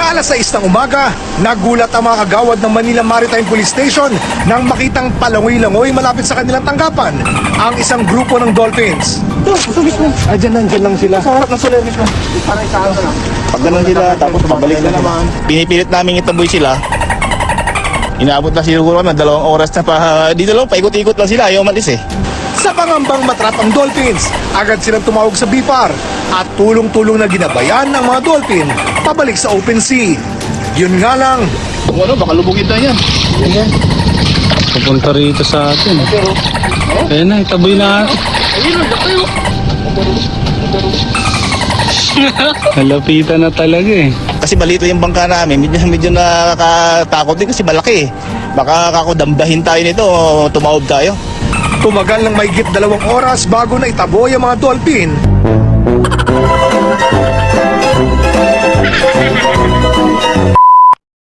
Alas 6 ng umaga, nagulat ang mga kagawad ng Manila Maritime Police Station nang makitang palangoy-langoy malapit sa kanilang tanggapan ang isang grupo ng dolphins. Ito mismo. Diyan lang sila. Sa harap ng solar mismo. Para isaan na lang. Pag ganun sila, tapos pabalik na naman. Pinipilit namin itaboy sila. Inaabot na siguro na 2 oras na pa. Dito lang, paikot-ikot lang sila. Ayaw malis eh. Sa pangambang matrap ang dolphins, agad silang tumawag sa BIPAR at tulong-tulong na ginabayan ng mga dolphin pabalik sa open sea. Yun nga lang, Kung ano, baka lubugin tayo yan. Pupunta rito sa atin. Ayan na, itaboy na. Nalapitan na talaga eh. Kasi balito yung bangka namin. Medyo nakakatakot din kasi malaki eh. Baka kakudambahin tayo nito o tumawag tayo. tumagal ng mahigit 2 oras bago na itaboy ang mga dolphin.